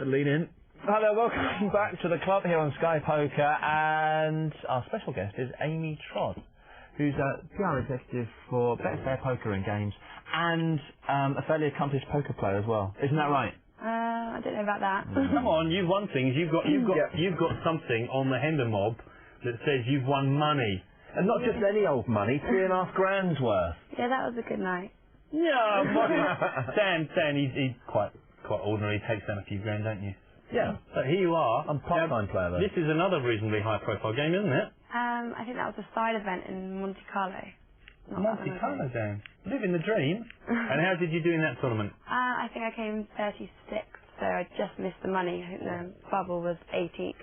Lean in. Hello, welcome back to the club here on Sky Poker, and our special guest is Amy Trodd, who's a PR executive for Betfair Poker and Games, and a fairly accomplished poker player as well. Isn't that right? I don't know about that. Come on, you've won things. You've got something on the Hender mob that says you've won money, and not just any old money, $3.5 grand's worth. Yeah, that was a good night. Yeah, Dan, he's quite ordinary. He takes down a few grand, don't you? Yeah. So here you are. I'm a part-time player though. This is another reasonably high-profile game, isn't it? I think that was a side event in Monte Carlo. Monte Carlo, Dan. Living the dream. And how did you do in that tournament? I think I came 36th, so I just missed the money. I think the bubble was 18th.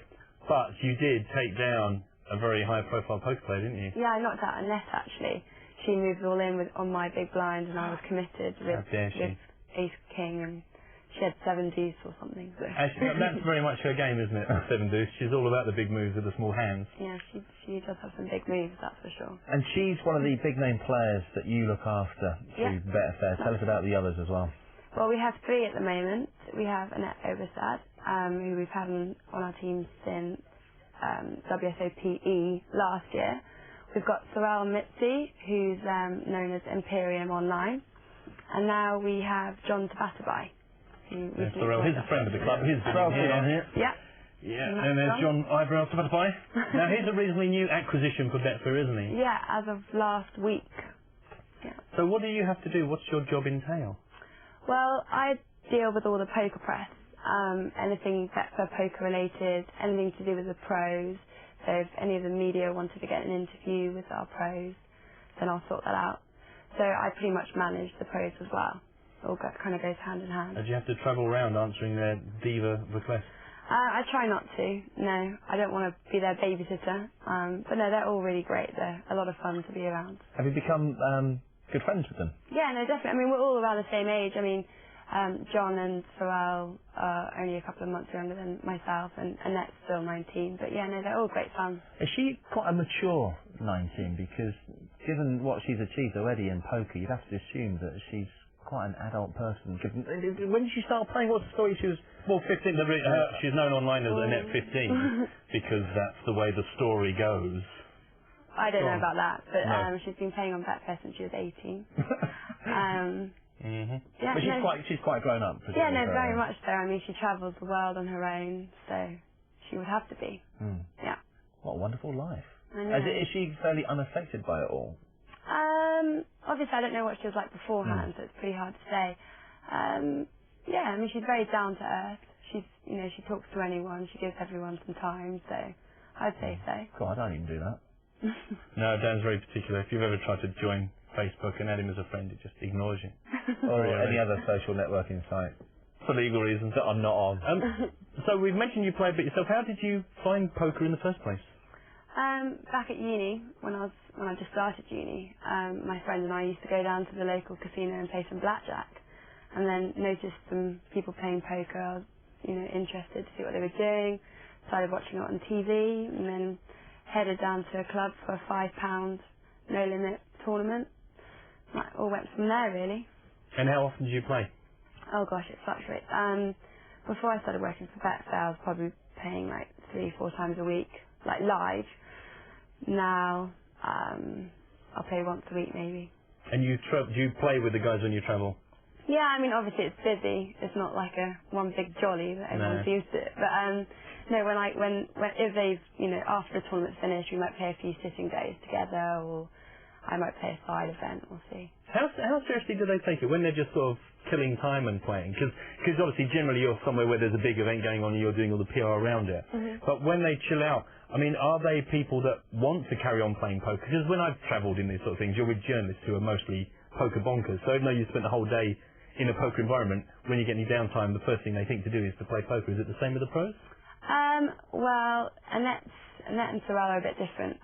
But you did take down a very high-profile poker player, didn't you? Yeah, I knocked out Annette actually. She moved all in on my big blind, and I was committed with Ace King, and she had 7 deuce or something. So. Actually, that's very much her game, isn't it? 7 deuce. She's all about the big moves with the small hands. Yeah, she does have some big moves, that's for sure. And she's one of the big name players that you look after through Betfair. Tell us about the others as well. Well, we have 3 at the moment. We have Annette Oberstad, who we've had on our team since WSOPE last year. We've got Sorel Mitzi, who's known as Imperium Online. And now we have John Tabatabai. Sorel, he's a friend of the club. He's been on here. Yeah. Yeah, and there's John Eyebrow Tabatabai. Now, he's a reasonably new acquisition for Betfair, isn't he? Yeah, as of last week. Yeah. So what do you have to do? What's your job entail? Well, I deal with all the poker press. Anything Betfair poker related, anything to do with the pros. So if any of the media wanted to get an interview with our pros, then I'll sort that out. So I pretty much manage the pros as well. It all kind of goes hand in hand. Do you have to travel around answering their diva requests? I try not to. No, I don't want to be their babysitter. But no, they're all really great. They're a lot of fun to be around. Have you become good friends with them? Yeah, no, definitely. I mean, we're all around the same age. I mean, John and Sorel are only a couple of months younger than myself, and Annette's still 19. But yeah, no, they're all great fun. Is she quite a mature 19? Because given what she's achieved already in poker, you'd have to assume that she's quite an adult person. When did she start playing? What's the story? She was... Well, 15. She's known online as Annette 15 because that's the way the story goes. I don't know about that, but she's been playing on Betfair since she was 18. Yeah, but she's quite grown up. Yeah, no, very much so. I mean, she travels the world on her own, so she would have to be. Yeah. What a wonderful life. I know. Is she fairly unaffected by it all? Obviously, I don't know what she was like beforehand, so it's pretty hard to say. Yeah, I mean, she's very down to earth. She talks to anyone. She gives everyone some time, so I'd say so. God, I don't even do that. No, Dan's very particular. If you've ever tried to join Facebook and add him as a friend, it just ignores you. Or any other social networking site. For legal reasons. That I'm not on. So we've mentioned you play a bit yourself. How did you find poker in the first place? Back at uni, when I just started uni, my friend and I used to go down to the local casino and play some blackjack, and then noticed some people playing poker. I was, interested to see what they were doing. Started watching it on TV, and then headed down to a club for a £5 no limit tournament. It all went from there, really. And how often did you play? Oh gosh, it fluctuates. Before I started working for Betfair, I was probably playing like 3-4 times a week, like live. Now, I'll play once a week maybe. And do you play with the guys when you travel? Yeah, I mean obviously it's busy. It's not like one big jolly that everyone's used to. But no, if they've after the tournament's finished, we might play a few sitting days together, or I might play a side event. We'll see. How seriously do they take it when they're just sort of killing time and playing? Because obviously generally you're somewhere where there's a big event going on and you're doing all the PR around it. But when they chill out, I mean, are they people that want to carry on playing poker? Because when I've travelled in these sort of things, you're with journalists who are mostly poker bonkers. So even though you spent the whole day in a poker environment, when you get any downtime, the first thing they think to do is to play poker. Is it the same with the pros? Well, Annette and Sorel are a bit different.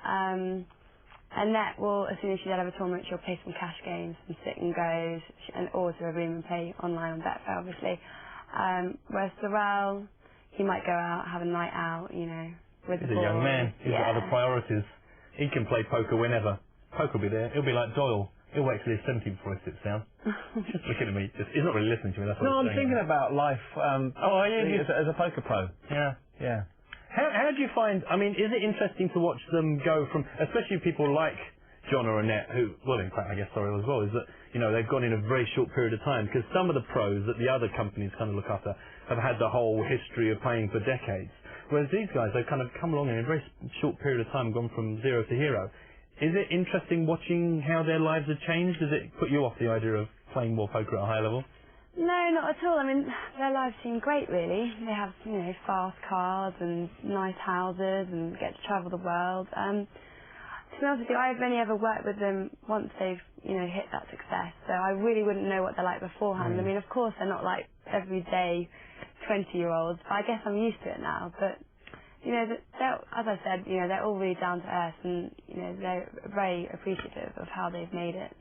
Annette will, as soon as she's out of a tournament, she'll play some cash games, some sit and goes, and order a room and play online on Betfair, obviously. Whereas Sorel, he might go out, have a night out, with the boys. He's a young man. He's got other priorities. He can play poker whenever. Poker will be there. He'll be like Doyle. He'll wait till he's 70 before he sits down. Just looking at me. He's not really listening to me. That's what No, I'm saying. thinking about life. Oh, yeah, as a poker pro. yeah. Yeah. How do you find, I mean, is it interesting to watch them go from, especially people like John or Annette, who, well, in fact, I guess Sorrel as well, is that, you know, they've gone in a very short period of time, because some of the pros that the other companies kind of look after have had the whole history of playing for decades, whereas these guys, they've kind of come along in a very short period of time, gone from zero to hero. Is it interesting watching how their lives have changed? Does it put you off the idea of playing more poker at a high level? No, not at all. I mean, their lives seem great, really. They have, you know, fast cars and nice houses and get to travel the world. To be honest with you, I've only ever worked with them once they've, you know, hit that success. So I really wouldn't know what they're like beforehand. I mean, of course, they're not like everyday 20-year-olds, but I guess I'm used to it now. But, you know, they're, as I said, you know, they're all really down to earth and, you know, they're very appreciative of how they've made it.